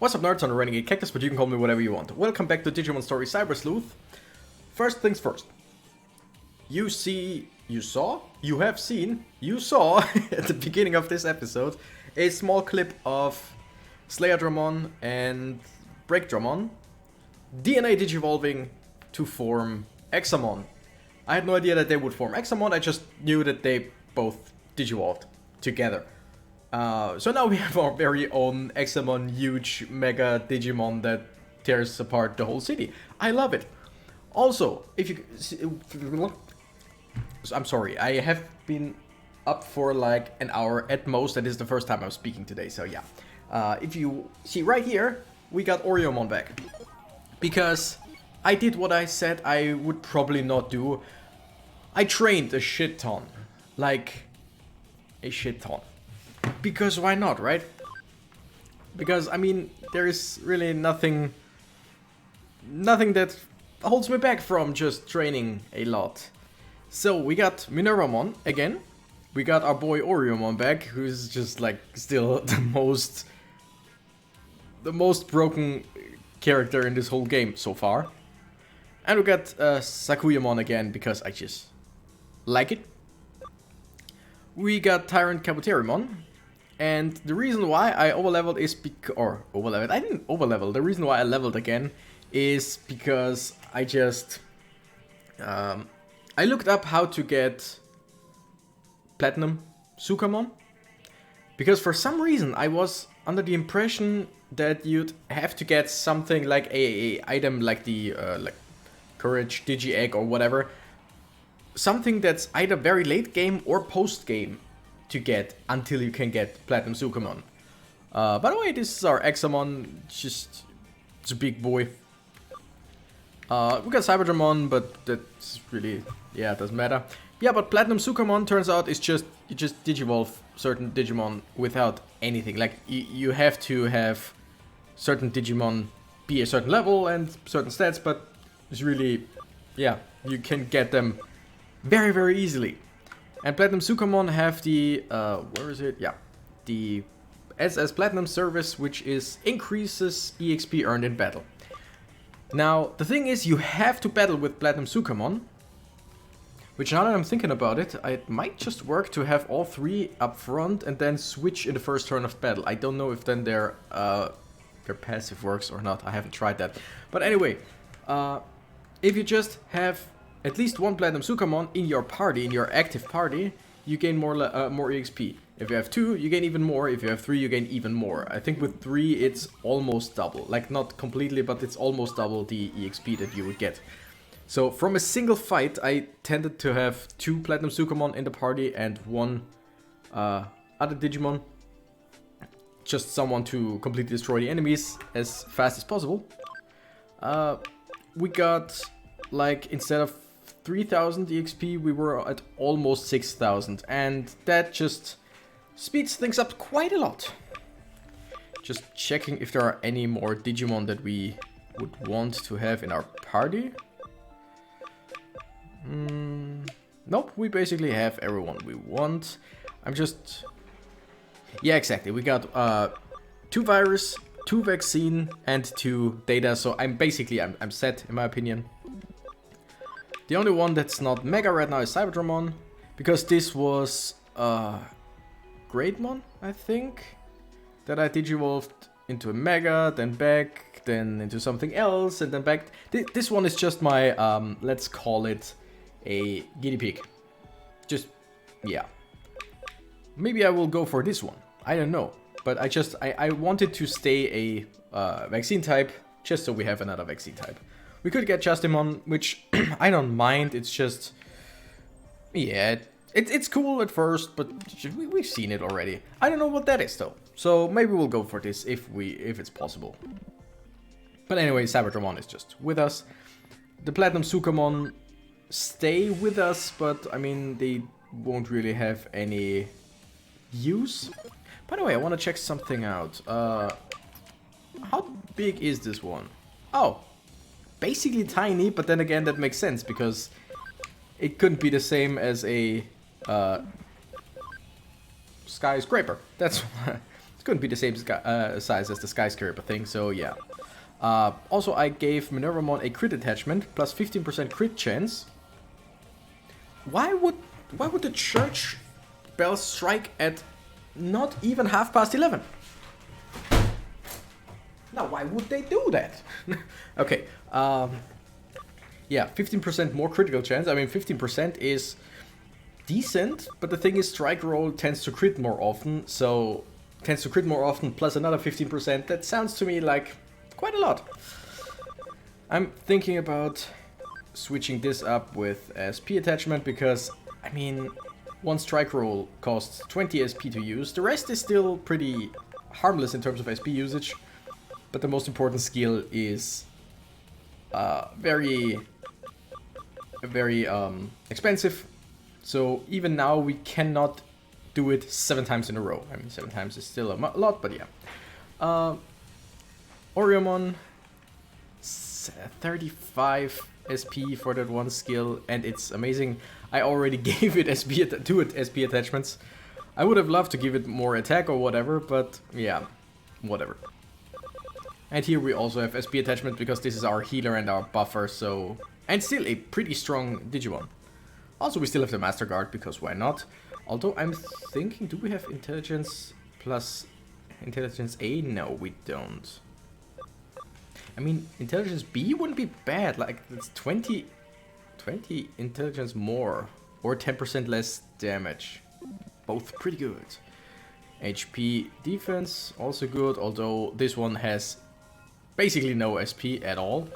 What's up, nerds? I'm the Renegade Cactus, but you can call me whatever you want. Welcome back to Digimon Story Sleuth. First things first. You saw at the beginning of this episode a small clip of Slayerdramon and Breakdramon DNA digivolving to form Examon. I had no idea that they would form Examon, I just knew that they both digivolved together. So now we have our very own Examon, huge mega Digimon that tears apart the whole city. I love it. Also, if you... I'm sorry, I have been up for like an hour at most, and this is the first time I'm speaking today, so yeah. If you see right here, we got Oriomon back. Because I did what I said I would probably not do. I trained a shit ton. Like, a shit ton. Because why not, right? Because, I mean, there is really nothing that holds me back from just training a lot. So, we got Minervamon again. We got our boy Oriomon back, who's just, like, still the most broken character in this whole game so far. And we got Sakuyamon again, because I just like it. We got Tyrant Kabuterimon. And the reason why I overleveled is because... I didn't overlevel. The reason why I leveled again is because I just... I looked up how to get Platinum Sukamon. Because for some reason I was under the impression that you'd have to get something like a item like the like Courage Digi-Egg or whatever. Something that's either very late game or post game to get until you can get Platinum Sukamon. By the way, this is our Examon, it's a big boy. We got Cyberdramon, but that's really, yeah, it doesn't matter. Yeah, but Platinum Sukamon turns out is just, you just digivolve certain Digimon without anything. Like, you have to have certain Digimon be a certain level and certain stats, but it's really, yeah, you can get them very, very easily. And Platinum Sukamon have the, where is it? Yeah, the SS Platinum service, which is increases EXP earned in battle. Now, the thing is, you have to battle with Platinum Sukamon, which now that I'm thinking about it, it might just work to have all three up front and then switch in the first turn of battle. I don't know if then their passive works or not, I haven't tried that. But anyway, if you just have at least one Platinum Sukamon in your party, in your active party, you gain more EXP. If you have two, you gain even more. If you have three, you gain even more. I think with three, it's almost double. Like, not completely, but it's almost double the EXP that you would get. So, from a single fight, I tended to have two Platinum Sukamon in the party and one other Digimon. Just someone to completely destroy the enemies as fast as possible. We got, like, instead of 3000 EXP, we were at almost 6000, and that just speeds things up quite a lot. Just checking if there are any more Digimon that we would want to have in our party. Nope, we basically have everyone we want. I'm just... Yeah, exactly. We got 2 virus, 2 vaccine, and 2 data, so I'm set, in my opinion. The only one that's not Mega right now is Cyberdramon, because this was Greatmon, I think, that I digivolved into a Mega, then back, then into something else, and then back. This one is just my, let's call it a guinea pig. Just, yeah. Maybe I will go for this one, I don't know. But I wanted to stay a vaccine type, just so we have another vaccine type. We could get Justimon, which I don't mind, it's just... Yeah, it's cool at first, but we've seen it already. I don't know what that is though, so maybe we'll go for this if it's possible. But anyway, Cyberdramon is just with us. The Platinum Sukamon stay with us, but I mean, they won't really have any use. By the way, I want to check something out. How big is this one? Oh, basically tiny, but then again that makes sense because it couldn't be the same as a skyscraper. That's It's going to be the same size as the skyscraper thing, so yeah. Also, I gave Minervamon a crit attachment, plus 15% crit chance. Why would the church bell strike at not even 11:30? Now, why would they do that? Okay, yeah, 15% more critical chance. I mean, 15% is decent, but the thing is, strike roll tends to crit more often, so tends to crit more often plus another 15%. That sounds to me like quite a lot. I'm thinking about switching this up with SP attachment because, I mean, one strike roll costs 20 SP to use. The rest is still pretty harmless in terms of SP usage, but the most important skill is very expensive. So even now we cannot do it 7 times in a row. I mean, 7 times is still a lot, but yeah. Oriomon, 35 SP for that one skill, and it's amazing. I already gave it two SP attachments. I would have loved to give it more attack or whatever, but yeah, whatever. And here we also have SP attachment because this is our healer and our buffer, so... And still a pretty strong Digimon. Also, we still have the Master Guard, because why not? Although I'm thinking, do we have intelligence plus intelligence A? No, we don't. I mean, intelligence B wouldn't be bad. Like, it's 20 intelligence more. Or 10% less damage. Both pretty good. HP defense, also good. Although this one has basically no SP at all.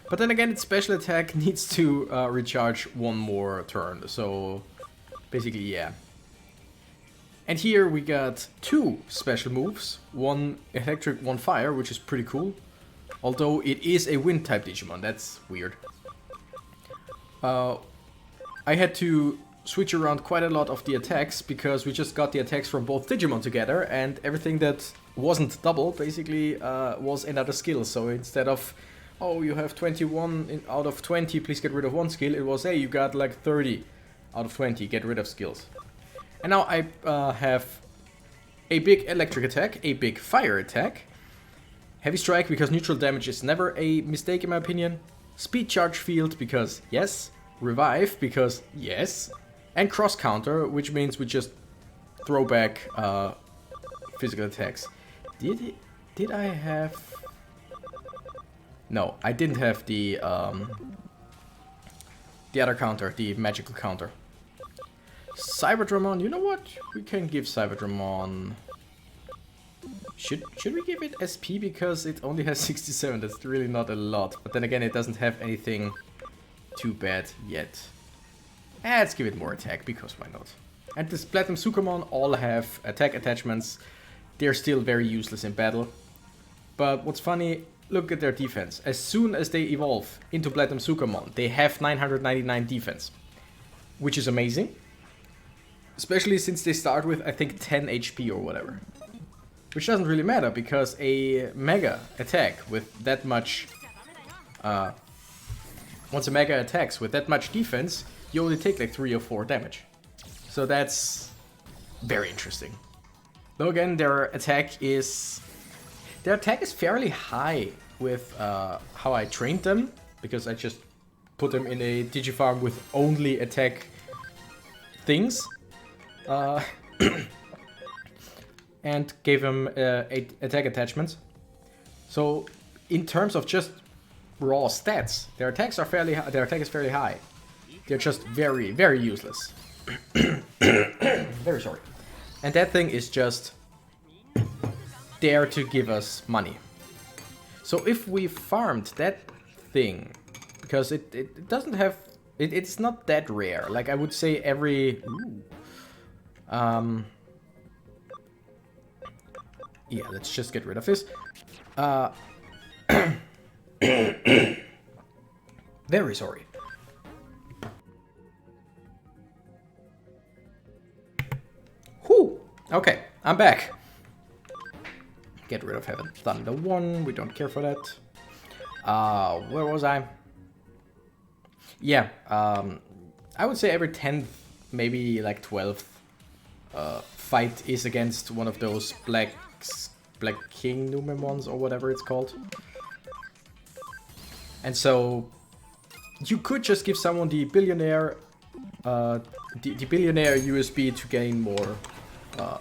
But then again, its special attack needs to recharge one more turn. So, basically, yeah. And here we got 2 special moves. One electric, one fire, which is pretty cool. Although it is a wind type Digimon, that's weird. I had to switch around quite a lot of the attacks because we just got the attacks from both Digimon together, and everything that wasn't double basically was another skill. So instead of, oh, you have 21 out of 20, please get rid of one skill, it was, hey, you got like 30 out of 20, get rid of skills. And now I have a big electric attack, a big fire attack, heavy strike because neutral damage is never a mistake in my opinion, speed charge field because yes, revive because yes, and cross counter, which means we just throw back physical attacks. Did I have... No, I didn't have the other counter, the magical counter. Cyberdramon, you know what? We can give Cyberdramon... Should we give it SP because it only has 67? That's really not a lot. But then again, it doesn't have anything too bad yet. Let's give it more attack because why not? And this Platinum Sukamon all have attack attachments. They're still very useless in battle. But what's funny, look at their defense. As soon as they evolve into Platinum Sukamon, they have 999 defense, which is amazing. Especially since they start with, I think, 10 HP or whatever. Which doesn't really matter, because a Mega attack with that much... once a Mega attacks with that much defense, you only take like 3 or 4 damage. So that's very interesting. Though again, their attack is fairly high with how I trained them. Because I just put them in a Digifarm with only attack things. And gave them attack attachments. So in terms of just raw stats, their attack is fairly high. They're just very, very useless. Very sorry. And that thing is just there to give us money. So if we farmed that thing, because it doesn't have, it's not that rare. Like I would say every, yeah, let's just get rid of this. Very sorry. Whew. Okay, I'm back. Get rid of Heaven Thunder 1. We don't care for that. Where was I? Yeah, I would say every 10th, maybe like 12th fight is against one of those Black King Numemons or whatever it's called. And so you could just give someone the billionaire USB to gain more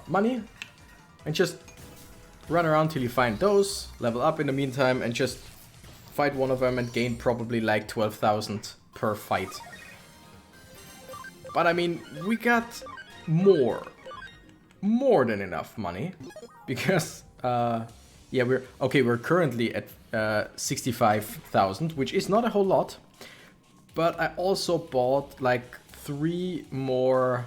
money, and just run around till you find those, level up in the meantime, and just fight one of them and gain probably like 12,000 per fight. But I mean, we got more than enough money, because yeah, we're currently at 65,000, which is not a whole lot. But I also bought like three more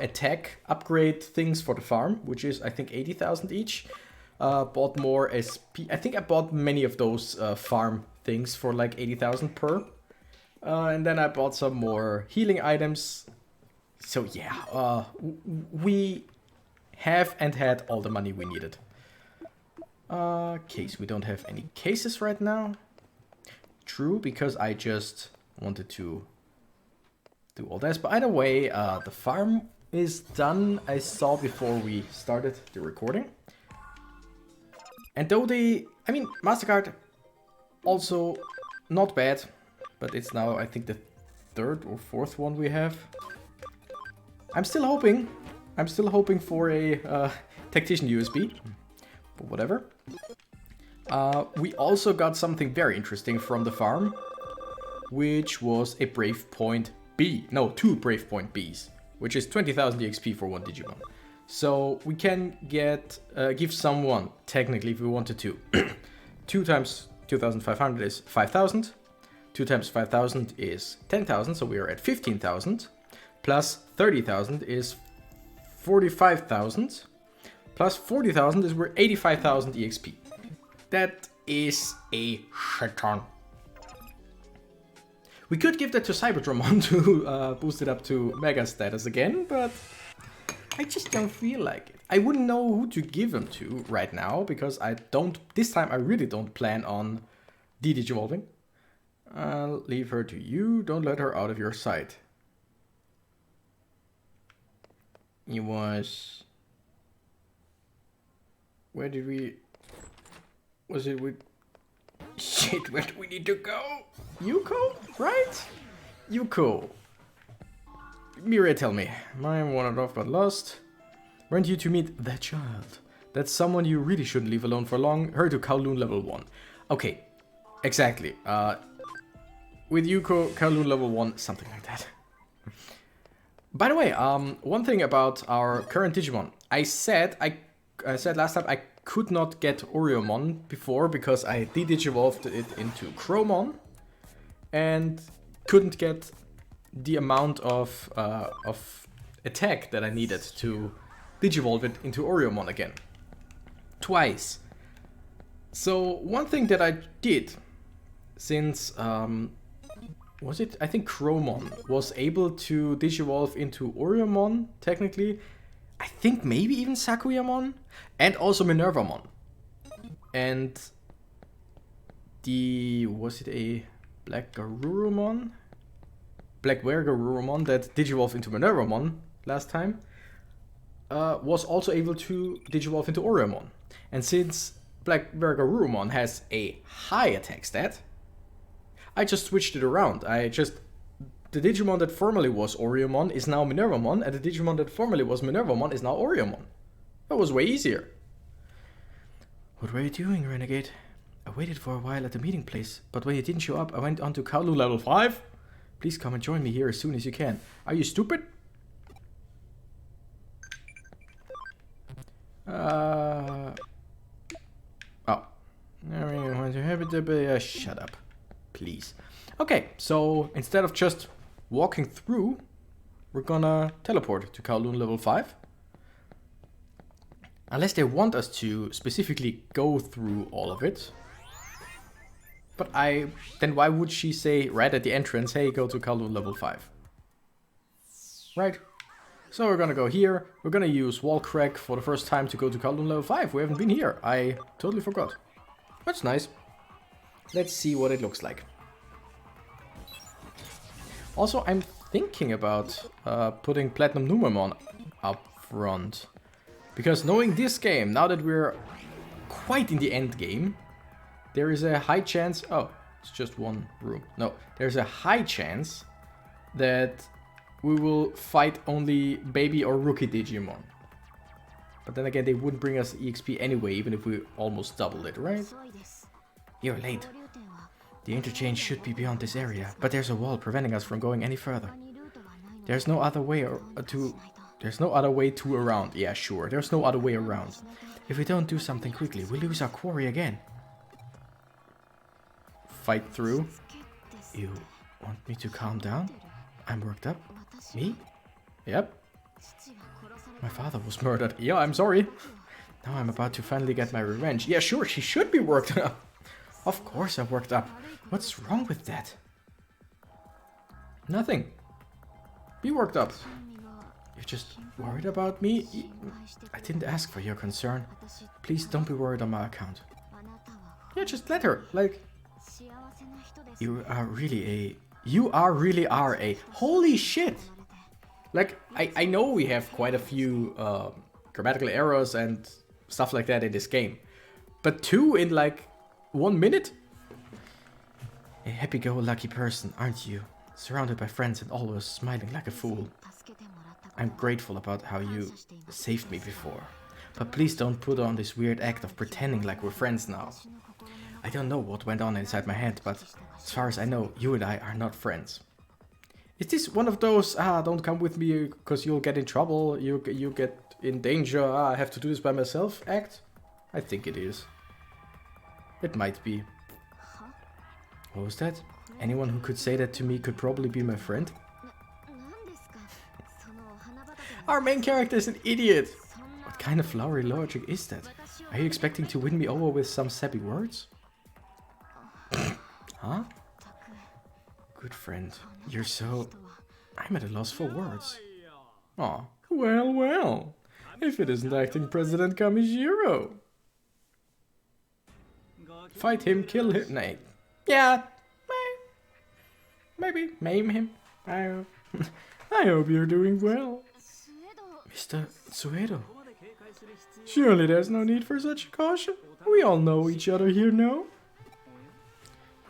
attack upgrade things for the farm, which is I think 80,000 each. Bought more SP. I think I bought many of those farm things for like 80,000 per. And then I bought some more healing items. So yeah, we have and had all the money we needed. Case, we don't have any cases right now. True, because I just wanted to do all this. But either way, the farm is done, I saw before we started the recording. And though I mean, MasterCard also not bad, but it's now, I think, the third or fourth one we have. I'm still hoping for a tactician USB, but whatever. We also got something very interesting from the farm, which was a Brave Point B. No, 2 Brave Point Bs, which is 20,000 EXP for one Digimon. So we can give someone, technically if we wanted to, 2 times 2,500 is 5,000, 2 times 5,000 is 10,000, so we are at 15,000, plus 30,000 is 45,000, plus 40,000 is we're 85,000 EXP. That is a shit ton. We could give that to Cyberdramon to boost it up to Mega status again, but I just don't feel like it. I wouldn't know who to give them to right now, because this time I really don't plan on de-digivolving. I'll leave her to you, don't let her out of your sight. It was... Where did we... Was it with... Shit, where do we need to go? Yuko, right? Yuko. Miria, tell me. Mine wandered off but lost. Weren't you to meet that child? That's someone you really shouldn't leave alone for long. Her to Kowloon level 1. Okay, exactly. With Yuko, Kowloon level 1, something like that. By the way, one thing about our current Digimon. I said last time I could not get Oriomon before because I de-digivolved it into Chromon and couldn't get the amount of attack that I needed to digivolve it into Oriomon again. Twice. So one thing that I did, since was it? I think Chromon was able to digivolve into Oriomon, technically. I think maybe even Sakuyamon, and also Minervamon. And was it a Black Garurumon? Black Garurumon that digivolved into Minervamon last time, was also able to digivolve into Oriomon. And since Black Garurumon has a high attack stat, I just switched it around. The Digimon that formerly was Oriomon is now Minervamon, and the Digimon that formerly was Minervamon is now Oriomon. That was way easier. What were you doing, Renegade? I waited for a while at the meeting place, but when you didn't show up, I went on to Kowloon level 5. Please come and join me here as soon as you can. Are you stupid? Oh. Shut up. Please. Okay, so instead of just walking through, we're gonna teleport to Kowloon level 5. Unless they want us to specifically go through all of it. But then why would she say right at the entrance, hey, go to Kowloon level 5? Right? So we're gonna go here. We're gonna use wall crack for the first time to go to Kowloon level 5. We haven't been here. I totally forgot. That's nice. Let's see what it looks like. Also, I'm thinking about putting Platinum Numamon up front. Because knowing this game, now that we're quite in the end game, there is a high chance... Oh, it's just one room. No, there's a high chance that we will fight only baby or rookie Digimon. But then again, they wouldn't bring us EXP anyway, even if we almost doubled it, right? You're late. The interchange should be beyond this area, but there's a wall preventing us from going any further. There's no other way to around. Yeah, sure, there's no other way around. If we don't do something quickly, we lose our quarry again. Fight through. You want me to calm down? I'm worked up. Me? Yep. My father was murdered. Yeah, I'm sorry. Now I'm about to finally get my revenge. Yeah, sure, she should be worked up. Of course I'm worked up. What's wrong with that? Nothing. Be worked up. You're just worried about me? I didn't ask for your concern. Please don't be worried on my account. Yeah, just let her. Like, you really are a... Holy shit! Like, I know we have quite a few grammatical errors and stuff like that in this game. But 2 in like 1 minute? A happy-go-lucky person, aren't you? Surrounded by friends and always smiling like a fool. I'm grateful about how you saved me before. But please don't put on this weird act of pretending like we're friends now. I don't know what went on inside my head, but as far as I know, you and I are not friends. Is this one of those, don't come with me because you'll get in trouble, you get in danger, I have to do this by myself act? I think it is. It might be. What was that? Anyone who could say that to me could probably be my friend? Our main character is an idiot! What kind of flowery logic is that? Are you expecting to win me over with some sappy words? Huh? Good friend, you're so... I'm at a loss for words. Aw, well. If it isn't acting President Kamishiro. Fight him, kill him, nay. Yeah, maybe, maim him. I hope you're doing well. Mr. Tsuedo. Surely there's no need for such caution. We all know each other here now.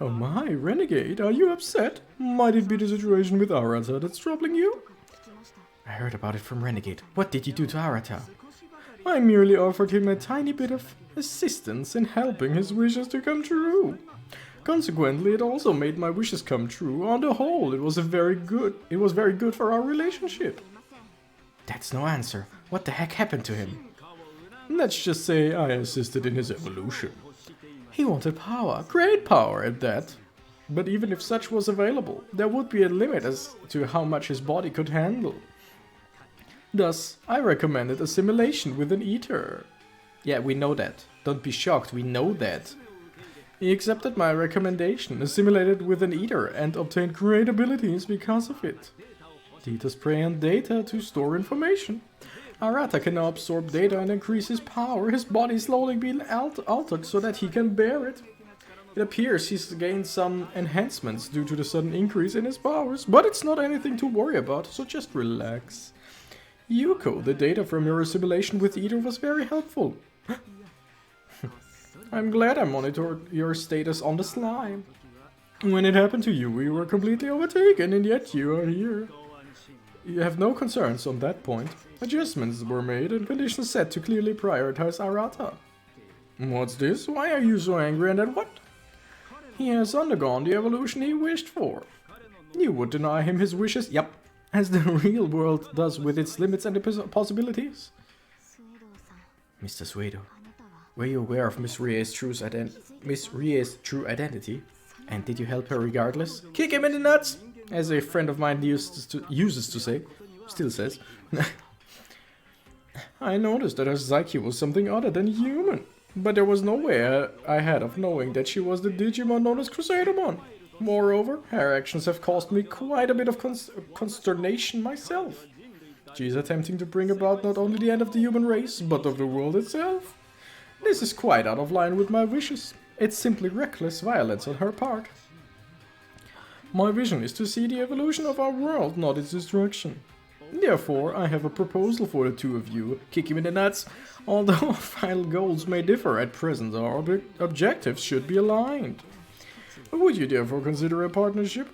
Oh my, Renegade, are you upset? Might it be the situation with Arata that's troubling you? I heard about it from Renegade. What did you do to Arata? I merely offered him a tiny bit of assistance in helping his wishes to come true. Consequently, it also made my wishes come true. On the whole, it was very good for our relationship. That's no answer. What the heck happened to him? Let's just say I assisted in his evolution. He wanted power, great power at that. But even if such was available, there would be a limit as to how much his body could handle. Thus, I recommended assimilation with an eater. Yeah, we know that. Don't be shocked, we know that. He accepted my recommendation, assimilated with an eater, and obtained great abilities because of it. The eaters prey on data to store information. Arata can now absorb data and increase his power, his body slowly being altered so that he can bear it. It appears he's gained some enhancements due to the sudden increase in his powers, but it's not anything to worry about, so just relax. Yuko, the data from your assimilation with Eater was very helpful. I'm glad I monitored your status on the sly. When it happened to you, we were completely overtaken, and yet you are here. You have no concerns on that point. Adjustments were made and conditions set to clearly prioritize Arata. What's this? Why are you so angry and at what? He has undergone the evolution he wished for. You would deny him his wishes? Yep, as the real world does with its limits and possibilities. Mr. Suedo, were you aware of Miss Rie's true identity? And did you help her regardless? Kick him in the nuts! As a friend of mine uses to say. Still says. I noticed that her psyche was something other than human. But there was no way I had of knowing that she was the Digimon known as Crusadermon. Moreover, her actions have caused me quite a bit of consternation myself. She is attempting to bring about not only the end of the human race, but of the world itself. This is quite out of line with my wishes. It's simply reckless violence on her part. My vision is to see the evolution of our world, not its destruction. Therefore, I have a proposal for the two of you. Kick him in the nuts. Although our final goals may differ at present, our objectives should be aligned. Would you therefore consider a partnership?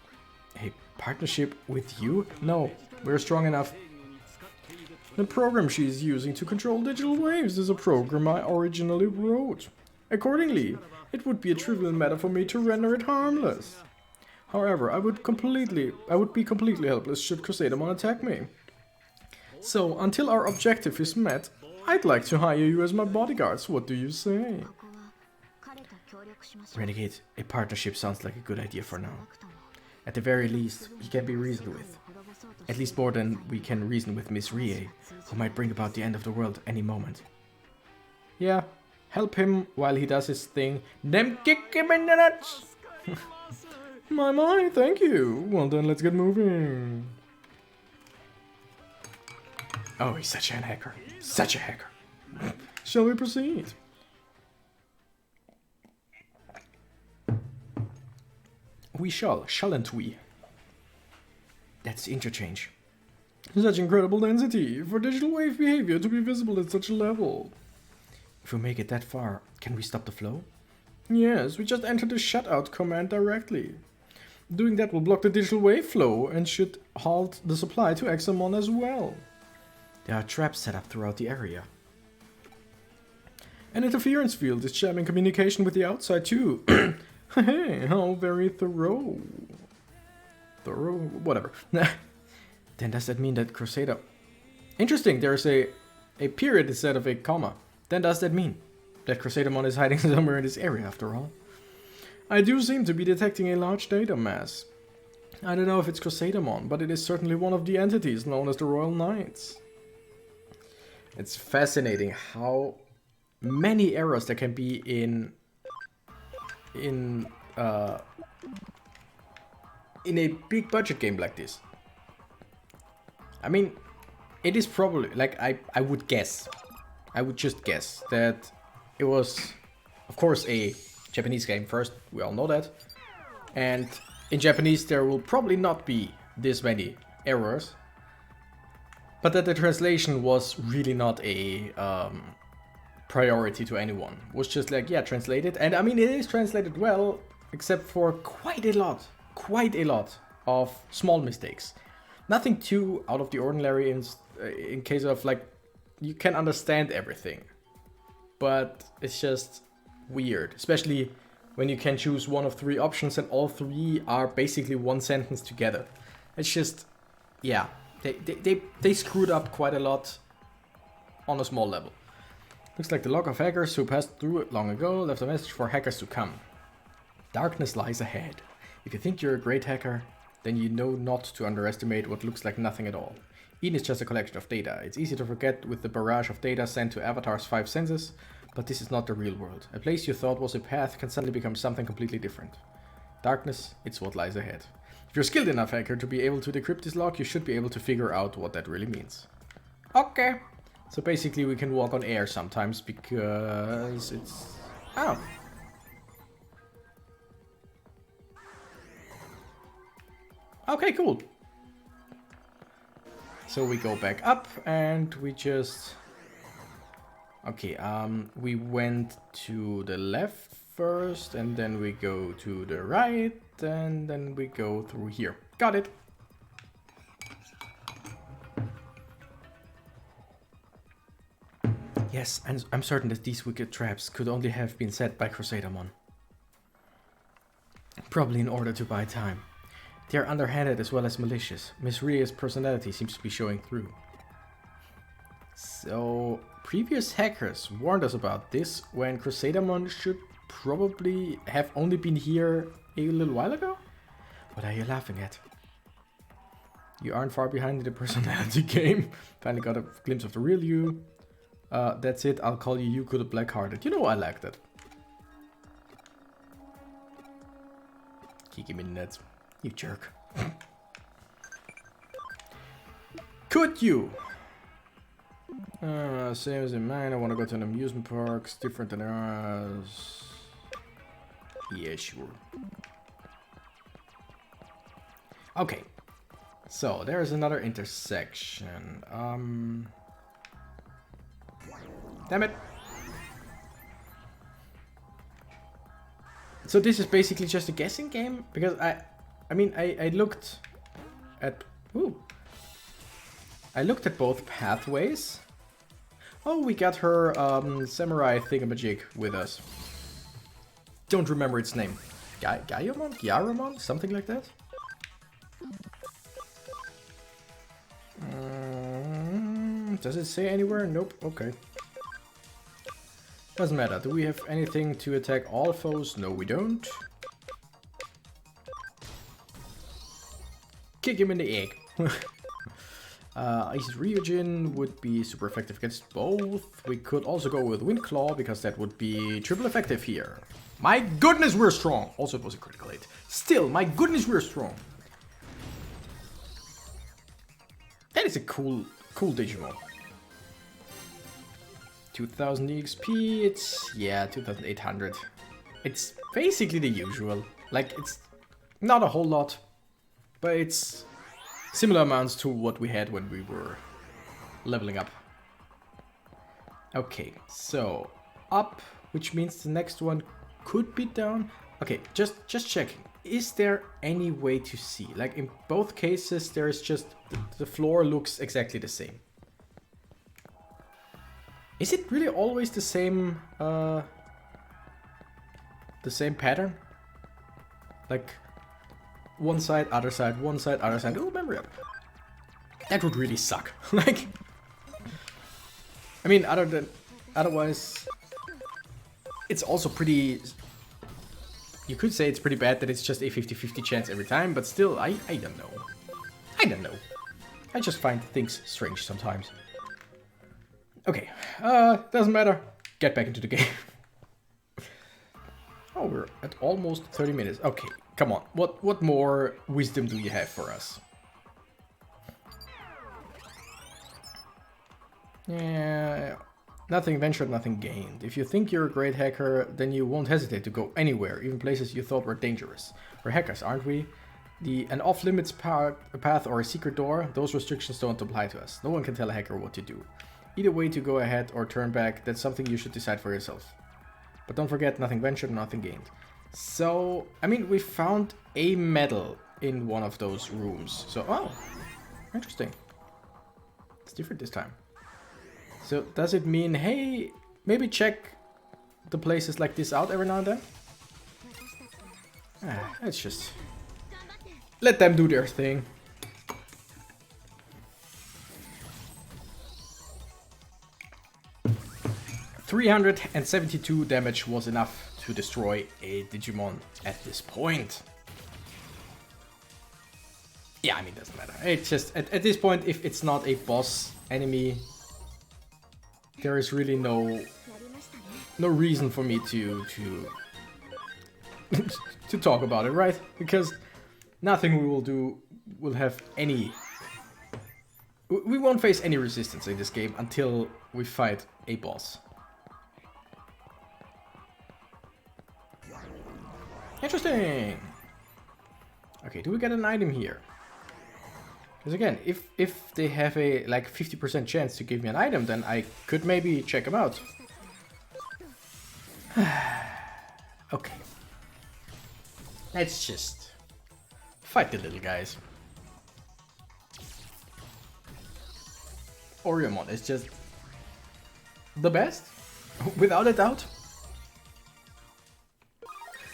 A partnership with you? No, we're strong enough. The program she is using to control digital waves is a program I originally wrote. Accordingly, it would be a trivial matter for me to render it harmless. However, I would be completely helpless should Crusadermon attack me. So, until our objective is met, I'd like to hire you as my bodyguards. What do you say? Renegade, a partnership sounds like a good idea for now. At the very least, he can be reasoned with. At least more than we can reason with Miss Rie, who might bring about the end of the world any moment. Yeah, help him while he does his thing, then kick him in the nuts! My, thank you. Well then, let's get moving. Oh, he's such a hacker. Such a hacker. Shall we proceed? We shall, shalln't we? That's the interchange. Such incredible density for digital wave behavior to be visible at such a level. If we make it that far, can we stop the flow? Yes, we just enter the shutout command directly. Doing that will block the digital wave flow and should halt the supply to Examon as well. There are traps set up throughout the area. An interference field is jamming communication with the outside too. Hey, how very thorough. Thorough? Whatever. Then does that mean that Crusader... Interesting, there's a period instead of a comma. Then does that mean that Crusadermon is hiding somewhere in this area after all? I do seem to be detecting a large data mass. I don't know if it's Crusadermon, but it is certainly one of the entities known as the Royal Knights. It's fascinating how many errors there can be in a big budget game like this. I mean, it is probably, like, I would guess, I would just guess that it was, of course, a Japanese game first, we all know that. And in Japanese there will probably not be this many errors. But that the translation was really not a priority to anyone. It was just like, yeah, translate it. And I mean, it is translated well, except for quite a lot of small mistakes. Nothing too out of the ordinary in case of, like, you can understand everything. But it's just weird, especially when you can choose one of three options and all three are basically one sentence together. It's just, yeah, they screwed up quite a lot on a small level. Looks like the log of hackers who passed through it long ago left a message for hackers to come. Darkness lies ahead. If you think you're a great hacker, then you know not to underestimate what looks like nothing at all. Eden is just a collection of data. It's easy to forget with the barrage of data sent to Avatar's 5 senses, but this is not the real world. A place you thought was a path can suddenly become something completely different. Darkness, it's what lies ahead. If you're a skilled enough hacker to be able to decrypt this log, you should be able to figure out what that really means. Okay. So basically we can walk on air sometimes because it's... Oh. Okay, cool. So we go back up and we just... Okay, we went to the left first and then we go to the right and then we go through here. Got it. Yes, and I'm certain that these wicked traps could only have been set by Crusadermon. Probably in order to buy time. They are underhanded as well as malicious. Miss Rie's personality seems to be showing through. So, previous hackers warned us about this when Crusadermon should probably have only been here a little while ago? What are you laughing at? You aren't far behind in the personality game. Finally got a glimpse of the real you. That's it, I'll call you Yuko the Black-Hearted. You know, I like that. Kick him in the nuts. You jerk. Could you? Same as in mine. I want to go to an amusement park. It's different than ours. Yeah, sure. Okay. So, there's another intersection. Damn it. So this is basically just a guessing game? Because I mean, I looked at... Ooh. I looked at both pathways. Oh, we got her samurai thingamajig with us. Don't remember its name. Gaiamon? Gyaramon? Something like that? Does it say anywhere? Nope. Okay. Doesn't matter. Do we have anything to attack all foes? No, we don't. Kick him in the egg. Ice Ryujin would be super effective against both. We could also go with Wind Claw because that would be triple effective here. My goodness, we're strong. Also, it was a critical hit. Still, my goodness, we're strong. That is a cool Digimon. 2000 EXP, it's, yeah, 2800. It's basically the usual. Like, it's not a whole lot, but it's similar amounts to what we had when we were leveling up. Okay, so up, which means the next one could be down. Okay, just checking. Is there any way to see? Like, in both cases, there is just, the floor looks exactly the same. Is it really always the same pattern? Like, one side, other side, one side, other side. Oh, memory up. That would really suck. Like, I mean, otherwise, it's also pretty... You could say it's pretty bad that it's just a 50-50 chance every time, but still, I don't know. I don't know. I just find things strange sometimes. Okay, doesn't matter. Get back into the game. Oh, we're at almost 30 minutes. Okay, come on. What more wisdom do you have for us? Yeah, nothing ventured, nothing gained. If you think you're a great hacker, then you won't hesitate to go anywhere, even places you thought were dangerous. We're hackers, aren't we? An off-limits path or a secret door, those restrictions don't apply to us. No one can tell a hacker what to do. Either way to go ahead or turn back, that's something you should decide for yourself. But don't forget, nothing ventured, nothing gained. So, I mean, we found a medal in one of those rooms. So, oh, interesting. It's different this time. So, does it mean, hey, maybe check the places like this out every now and then? Let's just let them do their thing. 372 damage was enough to destroy a Digimon at this point. Yeah, I mean, it doesn't matter. It's just, at this point, if it's not a boss enemy, there is really no reason for me to to talk about it, right? Because nothing we will do will have any... We won't face any resistance in this game until we fight a boss. Interesting! Okay, do we get an item here? Because again, if they have a like 50% chance to give me an item, then I could maybe check them out. Okay. Let's just fight the little guys. Oriomon is just the best, without a doubt.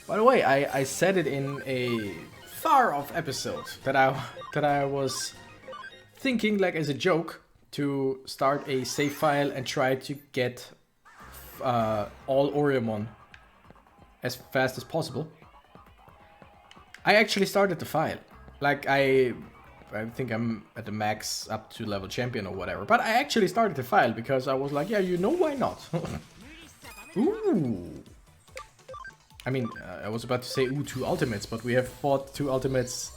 By the way, I said it in a far-off episode that I was thinking, like as a joke, to start a save file and try to get all Oriomon as fast as possible. I actually started the file. Like I think I'm at the max up to level champion or whatever. But I actually started the file because I was like, yeah, you know, why not? Ooh. I mean, I was about to say, ooh, 2 ultimates, but we have fought 2 ultimates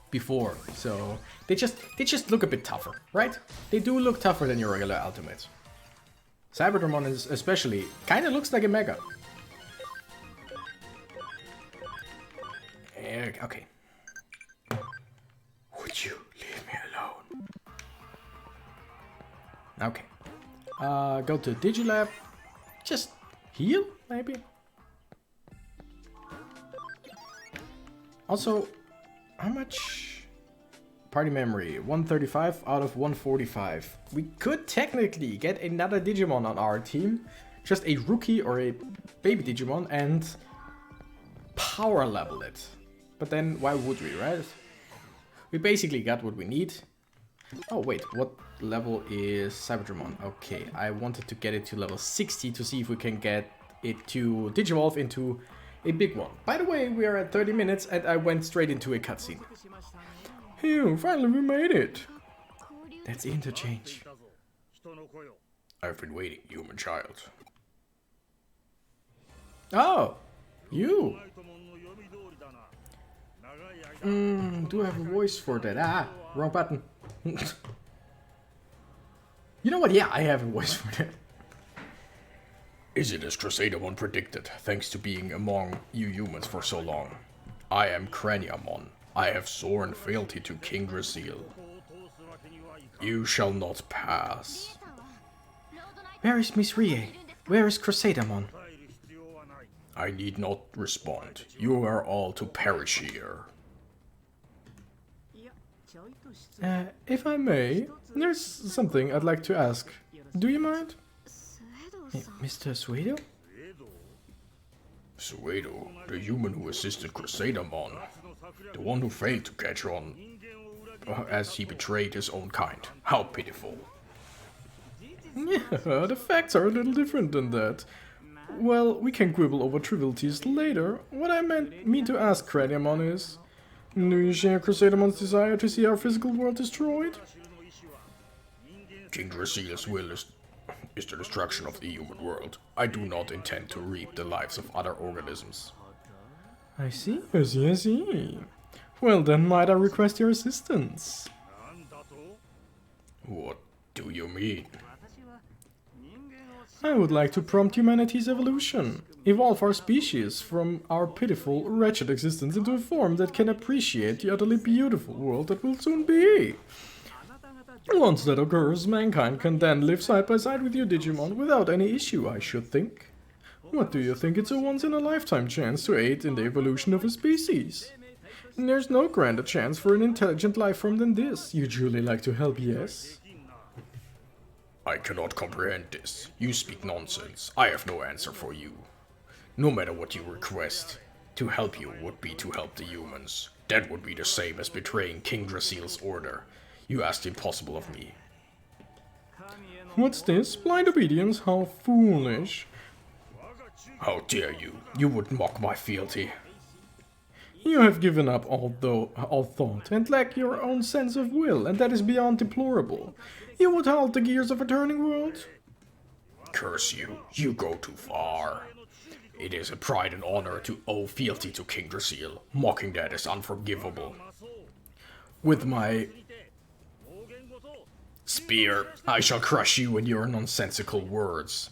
before, so they just look a bit tougher, right? They do look tougher than your regular ultimates. Cybermon is especially kind of looks like a mega. Okay. Okay. Go to Digilab. Just heal, maybe? Also, how much party memory? 135 out of 145. We could technically get another Digimon on our team. Just a rookie or a baby Digimon and power level it. But then why would we, right? We basically got what we need. Oh wait, what level is Cyberdramon? Okay, I wanted to get it to level 60 to see if we can get it to Digivolve into a big one. By the way, we are at 30 minutes and I went straight into a cutscene. Phew, finally we made it. That's interchange. I've been waiting, human child. Oh, you. Do I have a voice for that? Ah, wrong button. You know what? Yeah, I have a voice for that. Is it as Crusadermon predicted, thanks to being among you humans for so long? I am Craniamon. I have sworn fealty to King Drasil. You shall not pass. Where is Miss Rie? Where is Crusadermon? I need not respond. You are all to perish here. If I may, there's something I'd like to ask. Do you mind? Mr. Suedo? Suedo, the human who assisted Crusadermon. The one who failed to catch on as he betrayed his own kind. How pitiful. Yeah, the facts are a little different than that. Well, we can quibble over trivialities later. What I mean to ask Craniamon is... Do you share Crusadermon's desire to see our physical world destroyed? King Drasil's will is the destruction of the human world. I do not intend to reap the lives of other organisms. I see, I see, I see. Well then, might I request your assistance? What do you mean? I would like to prompt humanity's evolution. Evolve our species from our pitiful, wretched existence into a form that can appreciate the utterly beautiful world that will soon be. Once that occurs, mankind can then live side by side with your Digimon without any issue, I should think. What do you think? It's a once-in-a-lifetime chance to aid in the evolution of a species. There's no grander chance for an intelligent life form than this. You'd surely like to help, yes? I cannot comprehend this. You speak nonsense. I have no answer for you. No matter what you request, to help you would be to help the humans. That would be the same as betraying King Drasil's order. You asked the impossible of me. What's this? Blind obedience? How foolish. How dare you? You would mock my fealty. You have given up all thought and lack your own sense of will, and that is beyond deplorable. You would halt the gears of a turning world? Curse you. You go too far. It is a pride and honor to owe fealty to King Drasil. Mocking that is unforgivable. With my spear, I shall crush you in your nonsensical words.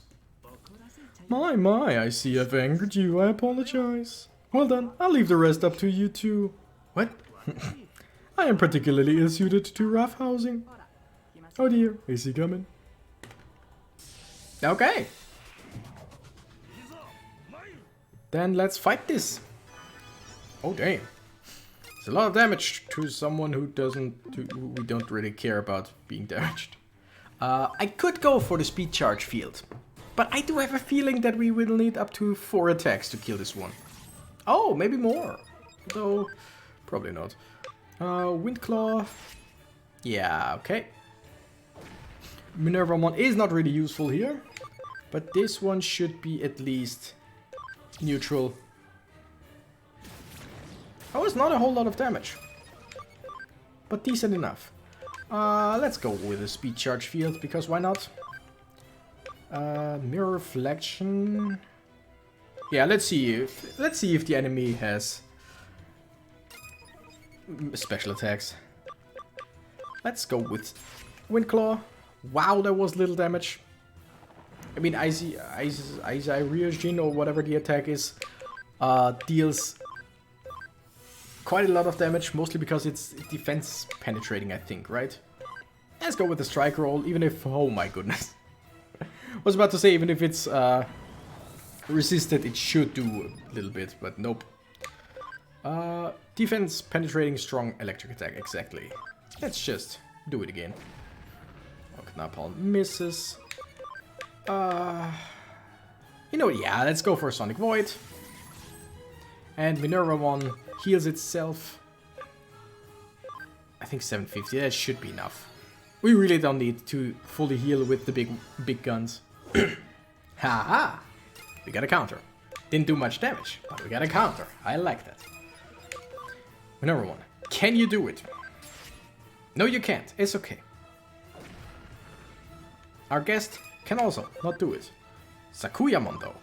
My, I see I've angered you. I apologize. Well done, I'll leave the rest up to you two. What? I am particularly ill-suited to roughhousing. Oh dear, is he coming? Okay. Then let's fight this. Oh damn. It's a lot of damage to someone who we don't really care about being damaged. I could go for the speed charge field, but I do have a feeling that we will need up to 4 attacks to kill this one. Oh, maybe more. Though, probably not. Windclaw. Yeah, okay. Minervamon is not really useful here, but this one should be at least neutral. Oh, it's not a whole lot of damage, but decent enough. Let's go with a speed charge field, because why not? Mirror reflection. Yeah, let's see if the enemy has special attacks. Let's go with Windclaw. Wow, that was little damage. I mean, Ryujin or whatever the attack is, deals quite a lot of damage, mostly because it's defense penetrating, I think, right? Let's go with the strike roll, even if... Oh my goodness. Was about to say, even if it's resisted, it should do a little bit, but nope. Defense, penetrating, strong, electric attack, exactly. Let's just do it again. Oh, Napalm misses. You know what, yeah, let's go for a Sonic Void. And Minerva 1 heals itself. I think 750, that should be enough. We really don't need to fully heal with the big guns. Haha! We got a counter. Didn't do much damage, but we got a counter. I like that. Minerva 1, can you do it? No, you can't. It's okay. Our guest can also not do it. Sakuyamon, though.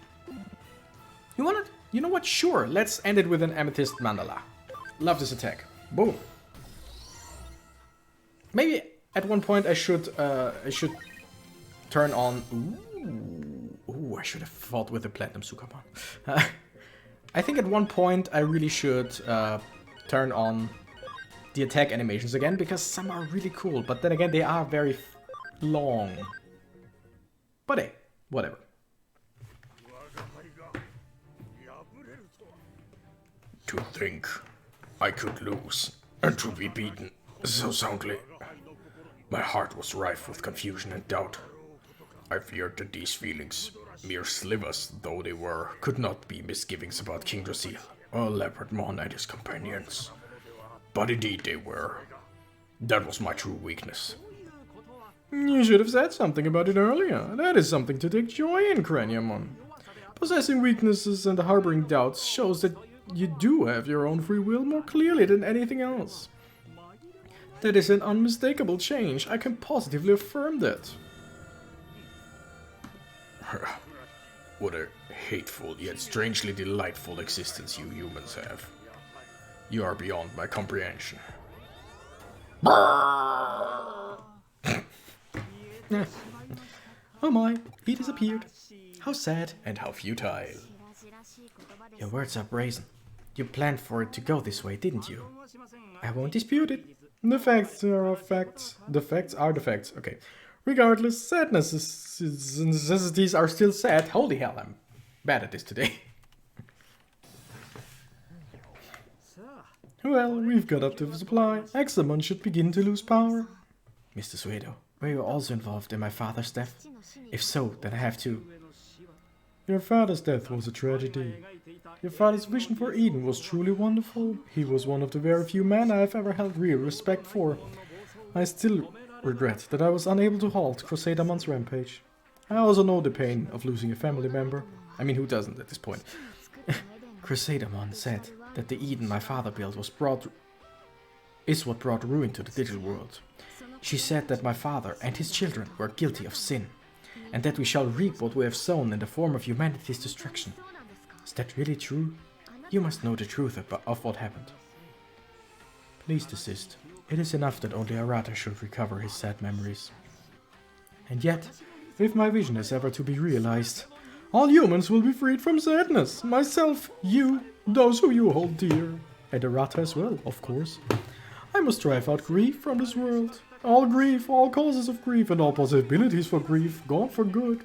You want it? You know what? Sure. Let's end it with an Amethyst Mandala. Love this attack. Boom. Maybe at one point I should turn on. Ooh, I should have fought with the Platinum Sukamon. I think at one point I really should turn on the attack animations again, because some are really cool, but then again they are very long. But hey, whatever. To think I could lose and to be beaten so soundly. My heart was rife with confusion and doubt. I feared that these feelings, mere slivers though they were, could not be misgivings about King Drasil or Leopardmon and his companions. But indeed they were. That was my true weakness. You should have said something about it earlier. That is something to take joy in, Craniamon. Possessing weaknesses and harboring doubts shows that you do have your own free will more clearly than anything else. That is an unmistakable change. I can positively affirm that. What a hateful yet strangely delightful existence you humans have. You are beyond my comprehension. Oh my, he disappeared. How sad and how futile. Your words are brazen. You planned for it to go this way, didn't you? I won't dispute it. The facts are facts. The facts are the facts. Okay. Regardless, sadness necessities are still sad. Holy hell, I'm bad at this today. Well, we've got up to the supply. Examon should begin to lose power. Mr. Suedo, were you also involved in my father's death? If so, then I have to. Your father's death was a tragedy. Your father's vision for Eden was truly wonderful. He was one of the very few men I have ever held real respect for. I still regret that I was unable to halt Crusadamon's rampage. I also know the pain of losing a family member. I mean, who doesn't at this point? Crusadamon said that the Eden my father built is what brought ruin to the digital world. She said that my father and his children were guilty of sin, and that we shall reap what we have sown in the form of humanity's destruction. Is that really true? You must know the truth of what happened. Please desist. It is enough that only Arata should recover his sad memories. And yet, if my vision is ever to be realized, all humans will be freed from sadness. Myself, you, those who you hold dear. And Arata as well, of course. I must drive out grief from this world. All grief, all causes of grief, and all possibilities for grief, gone for good.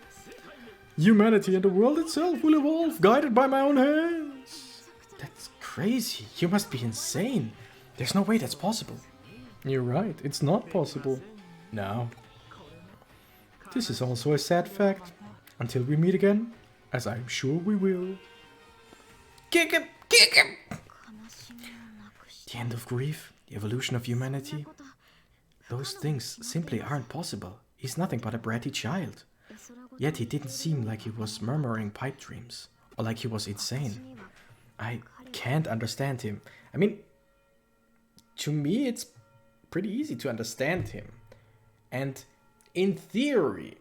Humanity and the world itself will evolve, guided by my own hands. That's crazy. You must be insane. There's no way that's possible. You're right, it's not possible. No. This is also a sad fact. Until we meet again, as I'm sure we will. Kick him! Kick him! The end of grief, the evolution of humanity. Those things simply aren't possible. He's nothing but a bratty child. Yet he didn't seem like he was murmuring pipe dreams, or like he was insane. I can't understand him. I mean, to me it's pretty easy to understand him. And in theory,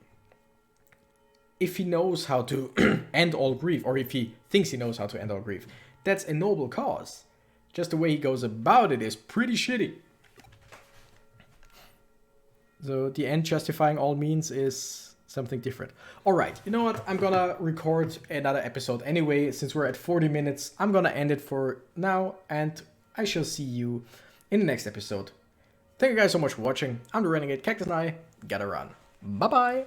if he knows how to end all grief, or if he thinks he knows how to end all grief, that's a noble cause. Just the way he goes about it is pretty shitty. So the end justifying all means is something different. Alright, you know what? I'm gonna record another episode anyway. Since we're at 40 minutes, I'm gonna end it for now. And I shall see you in the next episode. Thank you guys so much for watching. I'm the Renegade Cactus and I gotta run. Bye bye!